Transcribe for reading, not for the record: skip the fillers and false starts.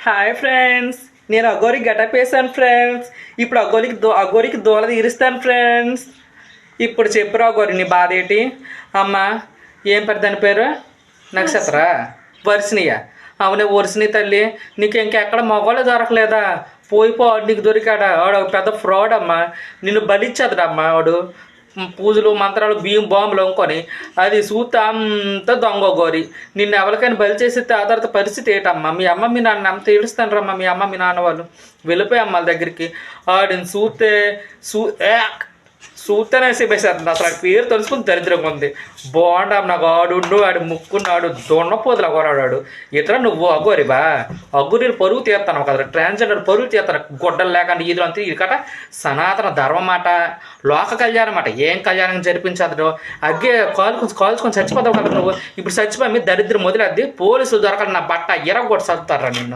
Hi friends, నేను అఘోరికి getup వేసాను friends. ఇప్పుడు అఘోరికి దూల తీరుస్తాను ఫ్రెండ్స్. ఇప్పుడు చెప్పురా అఘోరి, నీ బాధ ఏంటి? అమ్మా, ఏం దాని పేరు? నక్షత్ర వర్షినియ. అవునే వర్షిని తల్లి, నీకు ఇంకెక్కడ మగవాళ్ళు దొరకలేదా? పోయిపోవాడు, నీకు దొరికాడా? వాడు ఒక పెద్ద ఫ్రాడ్ అమ్మా. నిన్ను బలిచ్చదురమ్మా వాడు. పూజలు మంత్రాలు బియ్యం బాంబులు అనుకొని అది సూత అంతా దొంగ గోరి. నిన్ను ఎవరికైనా బలి చేసి ఆ తర్వాత పరిస్థితి ఏంటమ్మా? మీ అమ్మ మీ నాన్న అంత ఏడుస్తాను రమ్మా. మీ అమ్మ మీ నాన్న వాళ్ళు వెళ్ళిపోయి అమ్మ దగ్గరికి. ఆడిని సూతనే వేసేస్తుంది. అసలు ఆ పేరు తెలుసుకుని దరిద్రంగా ఉంది. బాగుండా నాకు ఆడు ఆడు ముక్కున్నాడు దొన్నపోదులు అగోరాడు. ఇతర నువ్వు అగోరిబా అగ్గురీలు పరుగు తీస్తాను కదా, ట్రాన్స్జెండర్ పరుగు తీస్తాను గుడ్డలు లేకుండా ఈదులు అంతే. ఇది కట సనాతన ధర్మం మాట, లోక కళ్యాణం మాట. ఏం కళ్యాణం జరిపించదు? అగ్గే కాల్చుకొని చచ్చిపోతావు కదా నువ్వు. ఇప్పుడు చచ్చిపోయి మీ దరిద్రం మొదలద్ది. పోలీసులు దొరకాలి, నా బట్ట ఎరగొట్టి చదువుతారా నిన్ను.